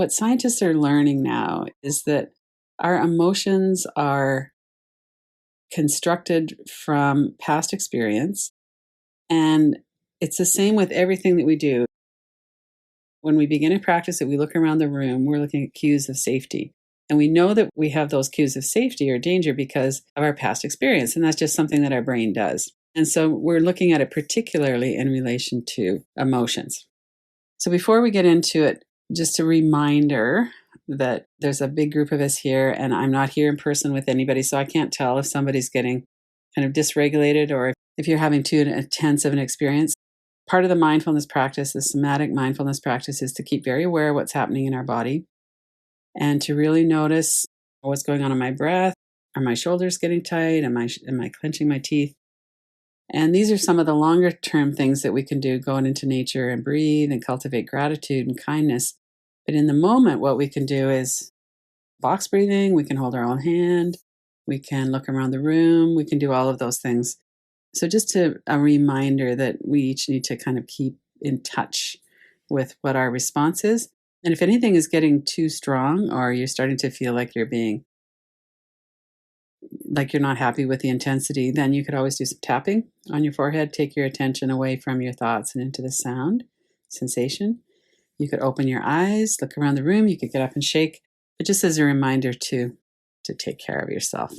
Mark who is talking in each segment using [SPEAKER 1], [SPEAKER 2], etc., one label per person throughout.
[SPEAKER 1] what scientists are learning now is that our emotions are constructed from past experience. And it's the same with everything that we do. When we begin to practice it, we look around the room, we're looking at cues of safety. And we know that we have those cues of safety or danger because of our past experience. And that's just something that our brain does. And so we're looking at it particularly in relation to emotions. So before we get into it, just a reminder that there's a big group of us here, and I'm not here in person with anybody, so I can't tell if somebody's getting kind of dysregulated or if you're having too intense of an experience. Part of the mindfulness practice, the somatic mindfulness practice, is to keep very aware of what's happening in our body and to really notice what's going on in my breath. Are my shoulders getting tight? Am I clenching my teeth? And these are some of the longer term things that we can do, going into nature and breathe and cultivate gratitude and kindness. But in the moment, what we can do is box breathing. We can hold our own hand. We can look around the room. We can do all of those things. So just a reminder that we each need to kind of keep in touch with what our response is. And if anything is getting too strong, or you're starting to feel like you're not happy with the intensity, then you could always do some tapping on your forehead. Take your attention away from your thoughts and into the sound, sensation. You could open your eyes, look around the room. You could get up and shake, but just as a reminder to take care of yourself.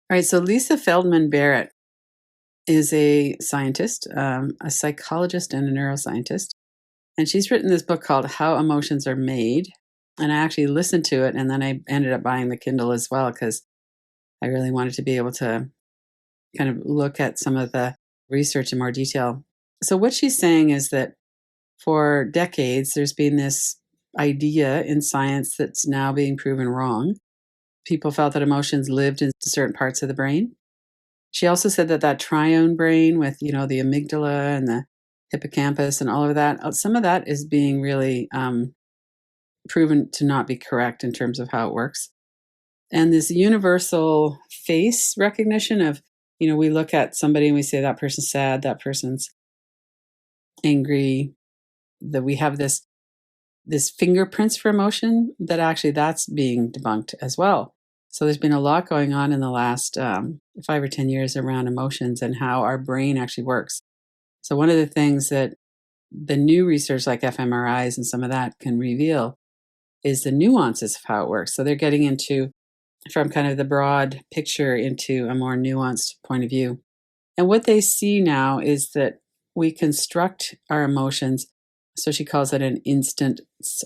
[SPEAKER 1] All right, so Lisa Feldman Barrett is a scientist, a psychologist and a neuroscientist. And she's written this book called How Emotions Are Made. And I actually listened to it, and then I ended up buying the Kindle as well because I really wanted to be able to kind of look at some of the research in more detail. So what she's saying is that for decades, there's been this idea in science that's now being proven wrong. People felt that emotions lived in certain parts of the brain. She also said that triune brain with, the amygdala and the hippocampus and all of that, some of that is being really proven to not be correct in terms of how it works. And this universal face recognition of, we look at somebody and we say that person's sad, that person's angry, that we have this fingerprints for emotion, that actually that's being debunked as well. So there's been a lot going on in the last 5 or 10 years around emotions and how our brain actually works. So one of the things that the new research like fMRIs and some of that can reveal is the nuances of how it works. So they're getting into from kind of the broad picture into a more nuanced point of view. And what they see now is that we construct our emotions. So she calls it an instance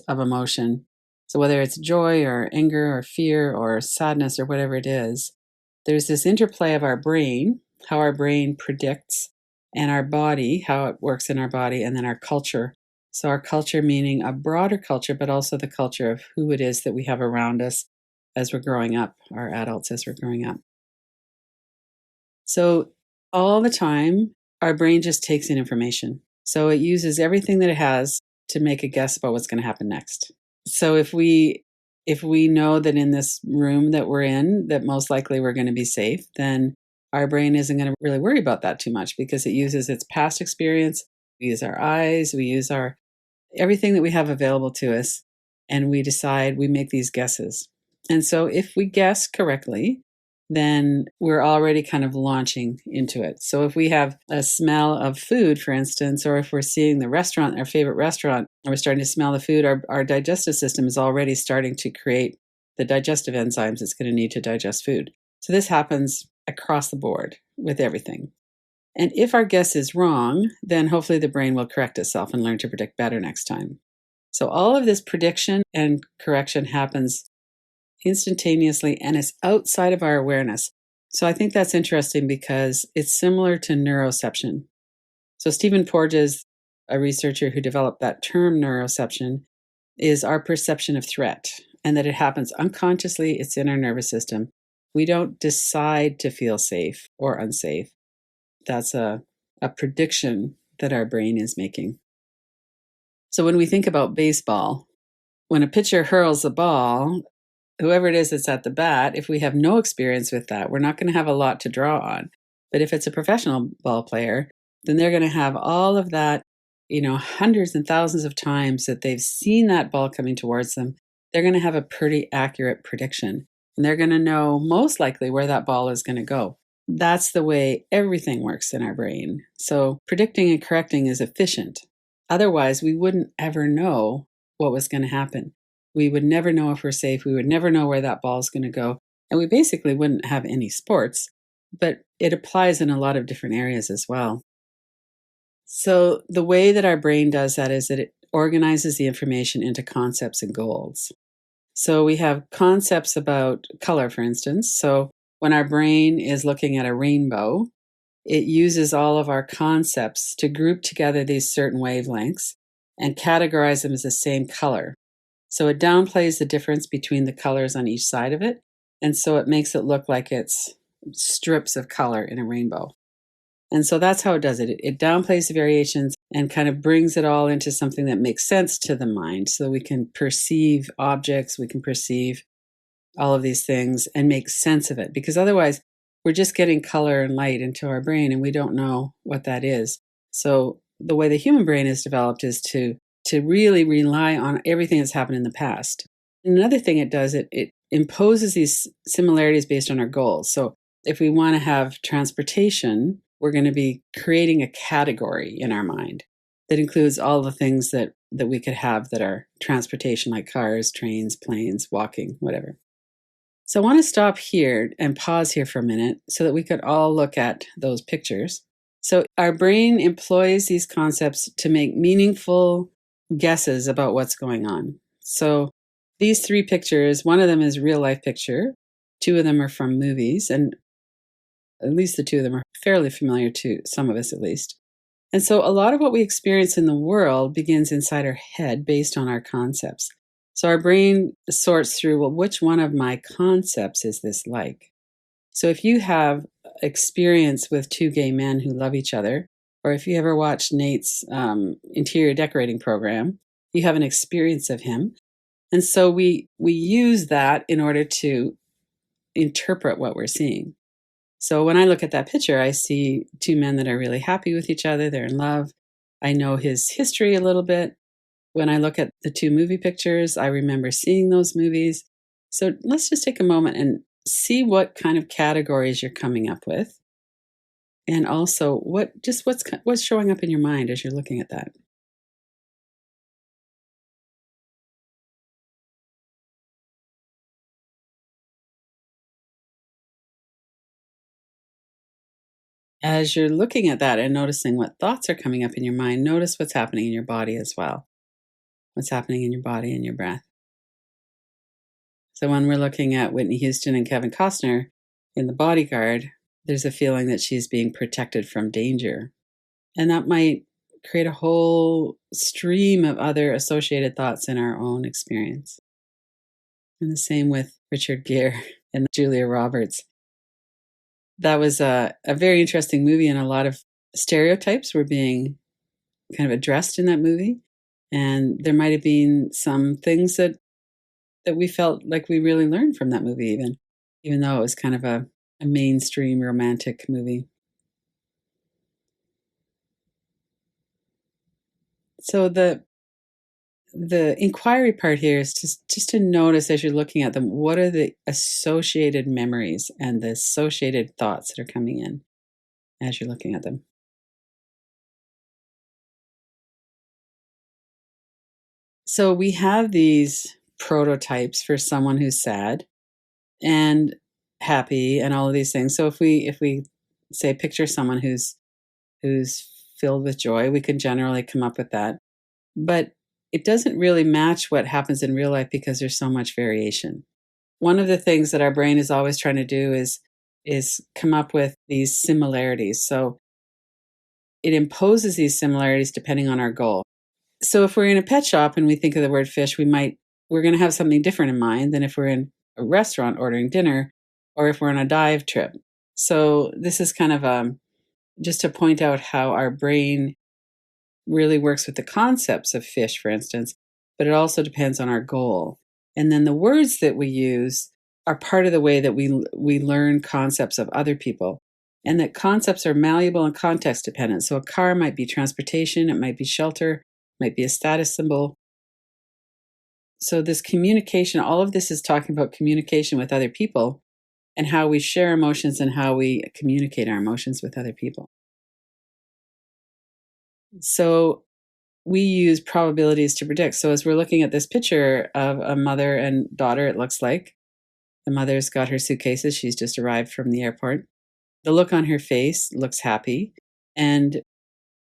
[SPEAKER 1] of emotion. So whether it's joy or anger or fear or sadness or whatever it is, there's this interplay of our brain, how our brain predicts, and our body, how it works in our body, and then our culture. So our culture meaning a broader culture, but also the culture of who it is that we have around us as we're growing up, our adults as we're growing up. So all the time, our brain just takes in information. So it uses everything that it has to make a guess about what's going to happen next. So if we know that in this room that we're in, that most likely we're going to be safe, then our brain isn't going to really worry about that too much because it uses its past experience. We use our eyes, we use everything that we have available to us, and we make these guesses. And so if we guess correctly, then we're already kind of launching into it. So if we have a smell of food, for instance, or if we're seeing the restaurant, our favorite restaurant, and we're starting to smell the food, our digestive system is already starting to create the digestive enzymes it's going to need to digest food. So this happens across the board with everything. And if our guess is wrong, then hopefully the brain will correct itself and learn to predict better next time. So all of this prediction and correction happens instantaneously, and it's outside of our awareness. So I think that's interesting because it's similar to neuroception. So Stephen Porges, a researcher who developed that term neuroception, is our perception of threat, and that it happens unconsciously. It's in our nervous system. We don't decide to feel safe or unsafe. That's a prediction that our brain is making. So when we think about baseball, when a pitcher hurls the ball, whoever it is that's at the bat, if we have no experience with that, we're not going to have a lot to draw on. But if it's a professional ball player, then they're going to have all of that hundreds and thousands of times that they've seen that ball coming towards them, they're going to have a pretty accurate prediction. And they're going to know most likely where that ball is going to go. That's the way everything works in our brain. So predicting and correcting is efficient. Otherwise, we wouldn't ever know what was going to happen. We would never know if we're safe. We would never know where that ball is going to go. And we basically wouldn't have any sports. But it applies in a lot of different areas as well. So the way that our brain does that is that it organizes the information into concepts and goals. So we have concepts about color, for instance. So when our brain is looking at a rainbow, it uses all of our concepts to group together these certain wavelengths and categorize them as the same color. So it downplays the difference between the colors on each side of it. And so it makes it look like it's strips of color in a rainbow. And so that's how it does it. It downplays the variations and kind of brings it all into something that makes sense to the mind so we can perceive objects, we can perceive all of these things and make sense of it. Because otherwise, we're just getting color and light into our brain and we don't know what that is. So the way the human brain is developed is to really rely on everything that's happened in the past. And another thing it does, it imposes these similarities based on our goals. So if we want to have transportation, we're going to be creating a category in our mind that includes all the things that we could have that are transportation, like cars, trains, planes, walking, whatever. So I want to stop here and pause here for a minute so that we could all look at those pictures. So our brain employs these concepts to make meaningful guesses about what's going on. So these three pictures, one of them is a real life picture. Two of them are from movies, and at least the two of them are fairly familiar to some of us at least. And so a lot of what we experience in the world begins inside our head based on our concepts. So our brain sorts through, well, which one of my concepts is this like? So if you have experience with two gay men who love each other, or if you ever watched Nate's interior decorating program, you have an experience of him. And so we use that in order to interpret what we're seeing. So when I look at that picture, I see two men that are really happy with each other. They're in love. I know his history a little bit. When I look at the two movie pictures, I remember seeing those movies. So let's just take a moment and see what kind of categories you're coming up with. And also what's showing up in your mind as you're looking at that. As you're looking at that and noticing what thoughts are coming up in your mind, notice what's happening in your body as well. What's happening in your body and your breath. So when we're looking at Whitney Houston and Kevin Costner in The Bodyguard, there's a feeling that she's being protected from danger. And that might create a whole stream of other associated thoughts in our own experience. And the same with Richard Gere and Julia Roberts. That was a very interesting movie, and a lot of stereotypes were being kind of addressed in that movie. And there might have been some things that we felt like we really learned from that movie, even though it was kind of a mainstream romantic movie. So the inquiry part here is just to notice as you're looking at them, what are the associated memories and the associated thoughts that are coming in as you're looking at them. So we have these prototypes for someone who's sad and happy and all of these things. So if we say picture someone who's filled with joy, we can generally come up with that. But it doesn't really match what happens in real life because there's so much variation. One of the things that our brain is always trying to do is come up with these similarities. So it imposes these similarities depending on our goal. So if we're in a pet shop and we think of the word fish, we're going to have something different in mind than if we're in a restaurant ordering dinner or if we're on a dive trip. So this is kind of just to point out how our brain really works with the concepts of fish, for instance, but it also depends on our goal. And then the words that we use are part of the way that we learn concepts of other people. and that concepts are malleable and context dependent. So a car might be transportation, it might be shelter, it might be a status symbol. So this communication, all of this is talking about communication with other people and how we share emotions and how we communicate our emotions with other people. So we use probabilities to predict. So as we're looking at this picture of a mother and daughter, it looks like the mother's got her suitcases. She's just arrived from the airport. The look on her face looks happy. And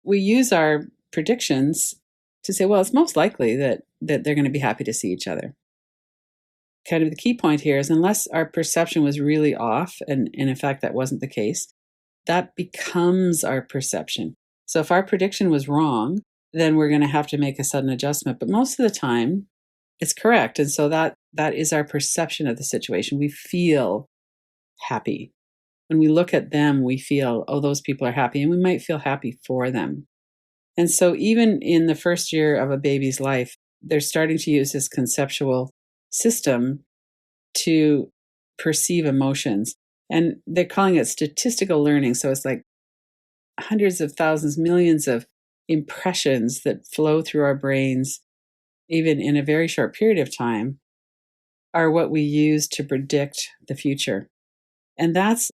[SPEAKER 1] we use our predictions to say, well, it's most likely that they're going to be happy to see each other. Kind of the key point here is unless our perception was really off, and in fact that wasn't the case, that becomes our perception. So if our prediction was wrong, then we're going to have to make a sudden adjustment. But most of the time, it's correct. And so that is our perception of the situation. We feel happy. When we look at them, we feel, oh, those people are happy, and we might feel happy for them. And so even in the first year of a baby's life, they're starting to use this conceptual system to perceive emotions. And they're calling it statistical learning. So it's like hundreds of thousands, millions of impressions that flow through our brains, even in a very short period of time, are what we use to predict the future. And that's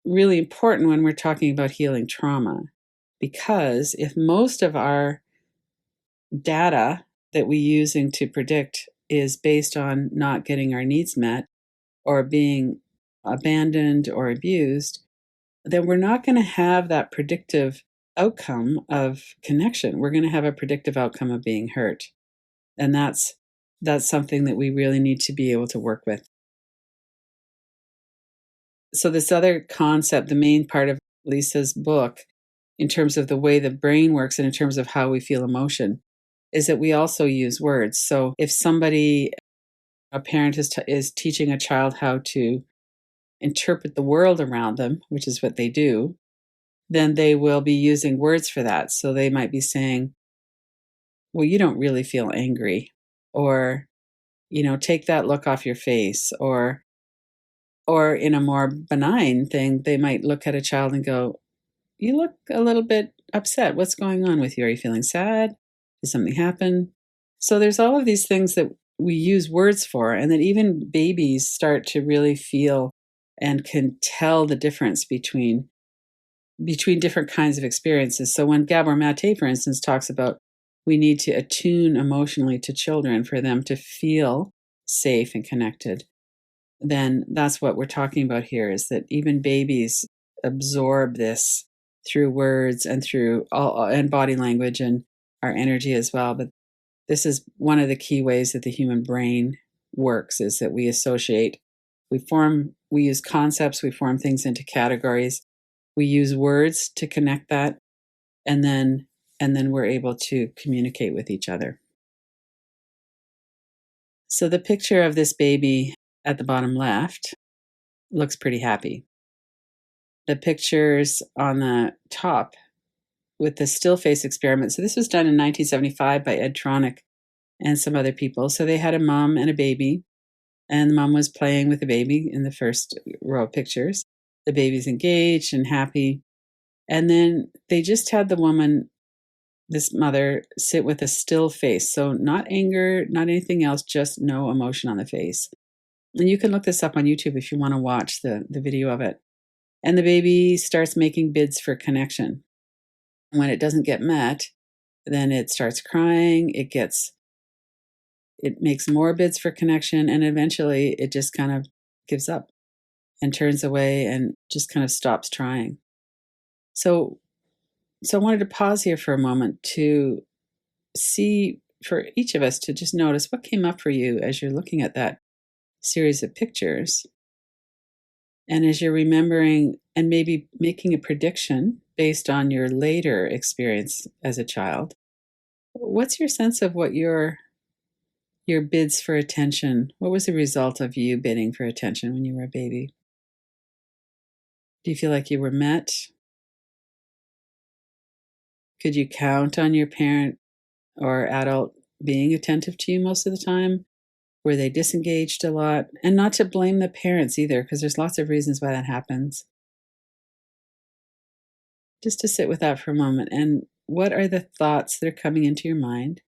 [SPEAKER 1] really important when we're talking about healing trauma, because if most of our data that we're using to predict is based on not getting our needs met or being abandoned or abused, then we're not going to have that predictive outcome of connection. We're going to have a predictive outcome of being hurt. And that's something that we really need to be able to work with. So this other concept, the main part of Lisa's book, in terms of the way the brain works and in terms of how we feel emotion, is that we also use words. So if a parent is teaching a child how to interpret the world around them, which is what they do, then they will be using words for that. So they might be saying, well, you don't really feel angry, or, take that look off your face, or in a more benign thing, they might look at a child and go, you look a little bit upset. What's going on with you? Are you feeling sad? Did something happen? So there's all of these things that we use words for, and that even babies start to really feel and can tell the difference between different kinds of experiences. So when Gabor Mate, for instance, talks about we need to attune emotionally to children for them to feel safe and connected, then that's what we're talking about here, is that even babies absorb this through words and through and body language and our energy as well. But this is one of the key ways that the human brain works, is that we associate, we use concepts, we form things into categories, we use words to connect that, and then we're able to communicate with each other. So the picture of this baby at the bottom left looks pretty happy. The pictures on the top with the still face experiment. So this was done in 1975 by Ed Tronick and some other people. So they had a mom and a baby, and the mom was playing with the baby in the first row of pictures. The baby's engaged and happy. And then they just had the woman, this mother, sit with a still face. So not anger, not anything else, just no emotion on the face. And you can look this up on YouTube if you want to watch the video of it. And the baby starts making bids for connection. When it doesn't get met, then it starts crying. It makes more bids for connection, and eventually it just kind of gives up and turns away and just kind of stops trying. So I wanted to pause here for a moment to see, for each of us, to just notice what came up for you as you're looking at that series of pictures. And as you're remembering and maybe making a prediction based on your later experience as a child, what's your sense of what your bids for attention, what was the result of you bidding for attention when you were a baby? Do you feel like you were met? Could you count on your parent or adult being attentive to you most of the time? Were they disengaged a lot? And not to blame the parents either, because there's lots of reasons why that happens. Just to sit with that for a moment. And what are the thoughts that are coming into your mind?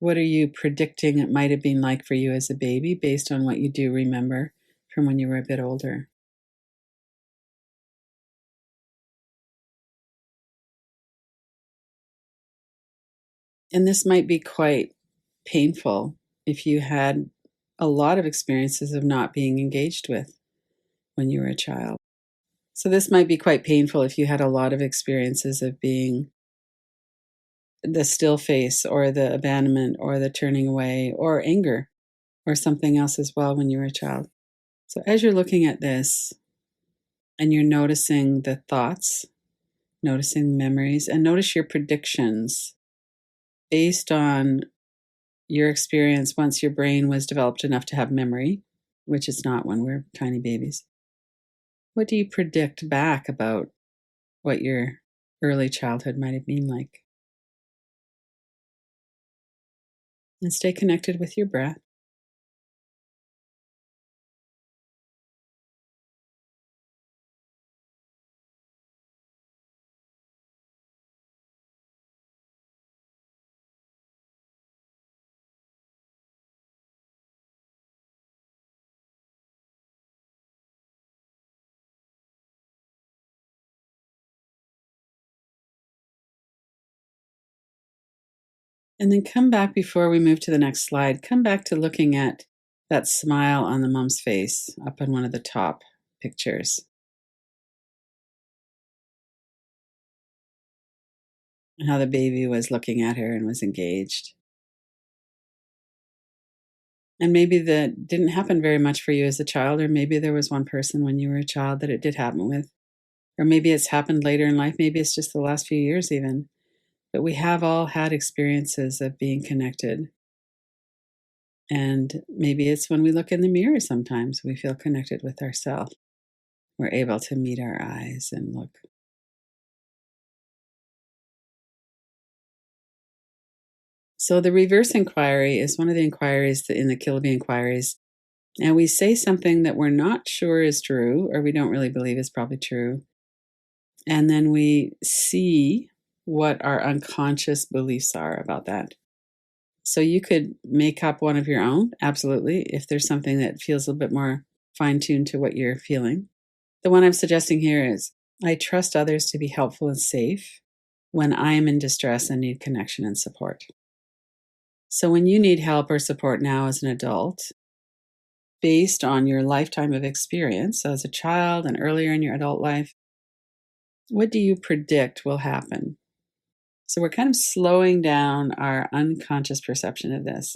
[SPEAKER 1] What are you predicting it might have been like for you as a baby based on what you do remember from when you were a bit older? And this might be quite painful if you had a lot of experiences of not being engaged with when you were a child. So, this might be quite painful if you had a lot of experiences of being the still face or the abandonment or the turning away or anger or something else as well when you were a child. So, as you're looking at this and you're noticing the thoughts, noticing memories, and notice your predictions based on your experience once your brain was developed enough to have memory, which it's not when we're tiny babies. What do you predict back about what your early childhood might have been like? And stay connected with your breath. And then come back before we move to the next slide. Come back to looking at that smile on the mom's face up on one of the top pictures and how the baby was looking at her and was engaged. And maybe that didn't happen very much for you as a child, or maybe there was one person when you were a child that it did happen with, or maybe it's happened later in life. Maybe it's just the last few years, even. But we have all had experiences of being connected. And maybe it's when we look in the mirror sometimes we feel connected with ourselves. We're able to meet our eyes and look. So the reverse inquiry is one of the inquiries in the Kilby inquiries. And we say something that we're not sure is true, or we don't really believe is probably true. And then we see what our unconscious beliefs are about that. So you could make up one of your own, absolutely, if there's something that feels a little bit more fine tuned to what you're feeling. The one I'm suggesting here is I trust others to be helpful and safe when I am in distress and need connection and support. So when you need help or support now as an adult, based on your lifetime of experience as a child and earlier in your adult life, what do you predict will happen? So we're kind of slowing down our unconscious perception of this.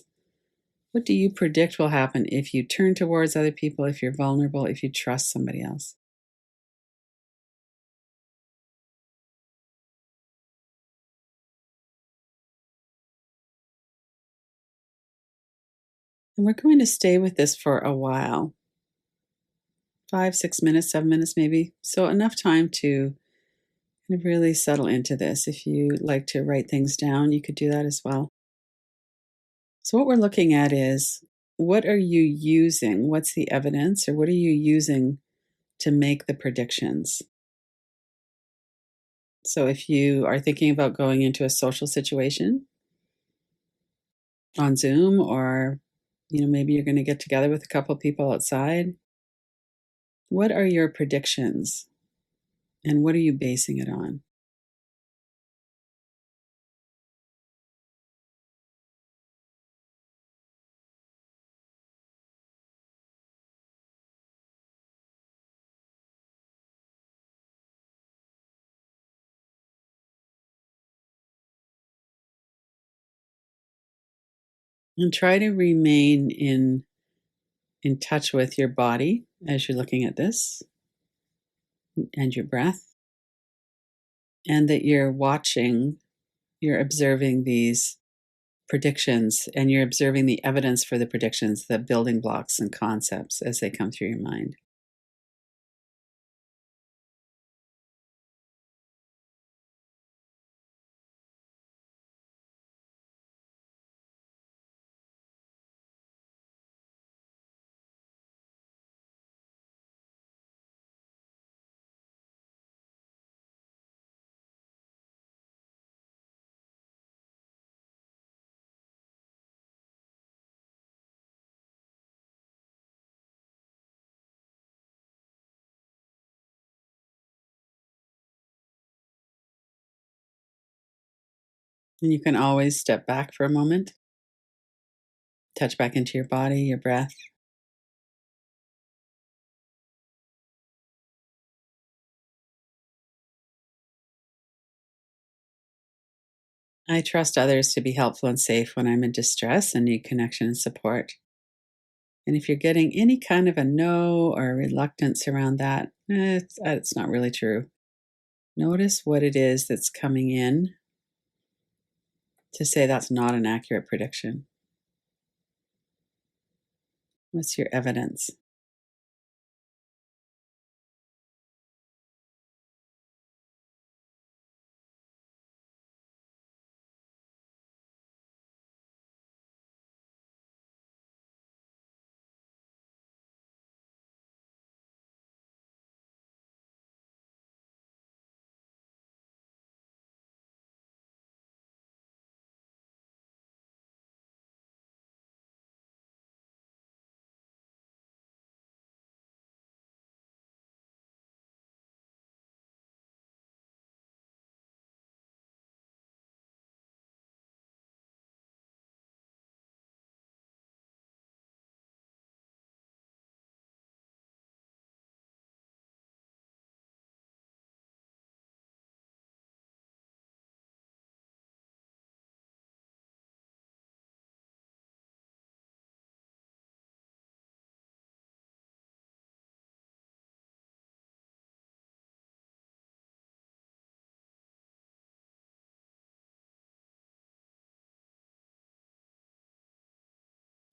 [SPEAKER 1] What do you predict will happen if you turn towards other people, if you're vulnerable, if you trust somebody else? And we're going to stay with this for a while, 5, 6 minutes, 7 minutes, maybe. So enough time to kind of really settle into this. If you like to write things down, you could do that as well. So, what we're looking at is what are you using? What's the evidence, or what are you using to make the predictions? So, if you are thinking about going into a social situation on Zoom, or maybe you're going to get together with a couple of people outside, what are your predictions and what are you basing it on? And try to remain in touch with your body as you're looking at this and your breath, and that you're watching, you're observing these predictions and you're observing the evidence for the predictions, the building blocks and concepts as they come through your mind. And you can always step back for a moment, touch back into your body, your breath. I trust others to be helpful and safe when I'm in distress and need connection and support. And if you're getting any kind of a no or reluctance around that, it's not really true. Notice what it is that's coming in to say that's not an accurate prediction. What's your evidence?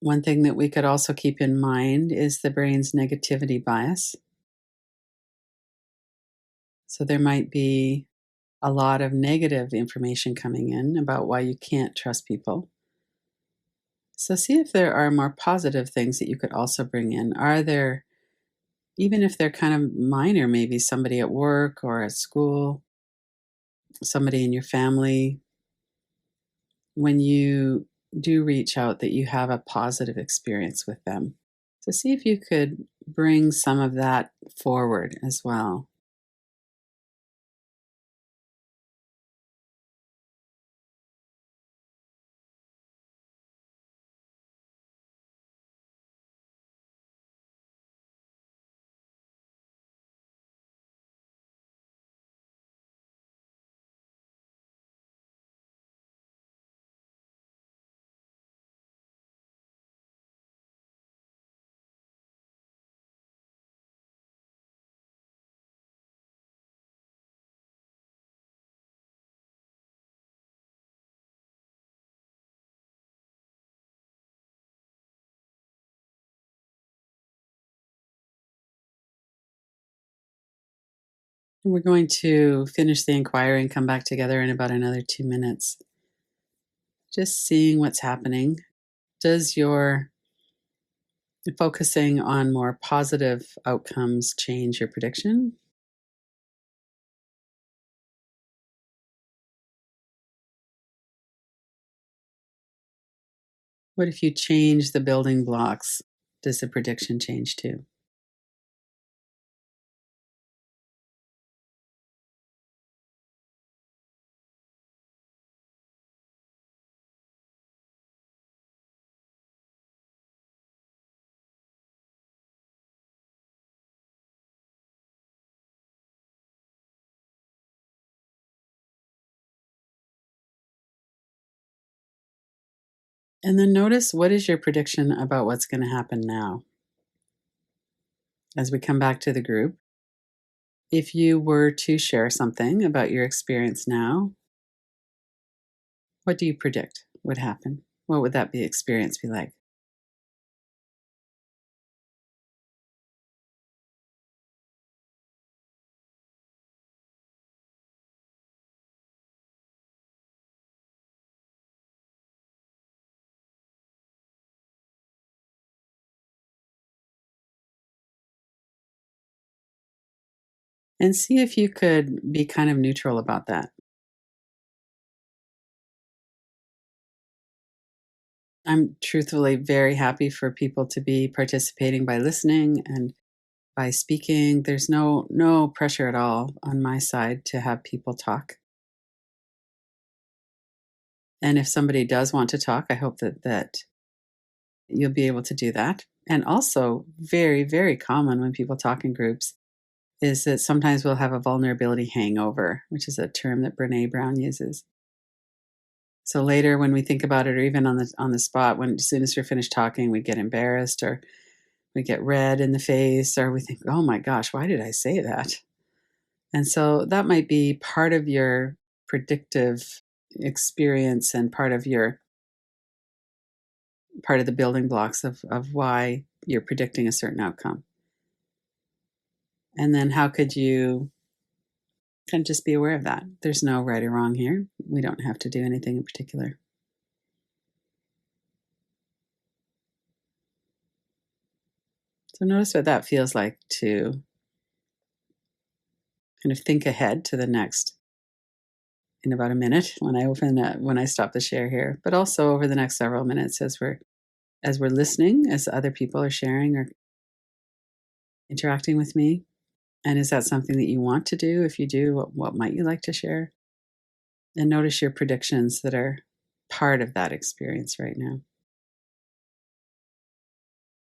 [SPEAKER 1] One thing that we could also keep in mind is the brain's negativity bias. So there might be a lot of negative information coming in about why you can't trust people. So see if there are more positive things that you could also bring in. Are there, even if they're kind of minor, maybe somebody at work or at school, somebody in your family, when you do reach out, that you have a positive experience with them? So see if you could bring some of that forward as well. We're going to finish the inquiry and come back together in about another 2 minutes. Just seeing what's happening. Does your focusing on more positive outcomes change your prediction? What if you change the building blocks? Does the prediction change too? And then notice, what is your prediction about what's going to happen now? As we come back to the group, if you were to share something about your experience now, what do you predict would happen? What would that experience be like? And see if you could be kind of neutral about that. I'm truthfully very happy for people to be participating by listening and by speaking. There's no pressure at all on my side to have people talk. And if somebody does want to talk, I hope that you'll be able to do that. And also, very, very common when people talk in groups is that sometimes we'll have a vulnerability hangover, which is a term that Brene Brown uses. So later, when we think about it, or even on the spot, when as soon as we're finished talking, we get embarrassed, or we get red in the face, or we think, "Oh my gosh, why did I say that?" And so that might be part of your predictive experience and part of the building blocks of why you're predicting a certain outcome. And then how could you kind of just be aware of that? There's no right or wrong here. We don't have to do anything in particular. So notice what that feels like to kind of think ahead to the next in about a minute when I stop the share here, but also over the next several minutes as we're listening, as other people are sharing or interacting with me. And is that something that you want to do? If you do, what might you like to share? And notice your predictions that are part of that experience right now.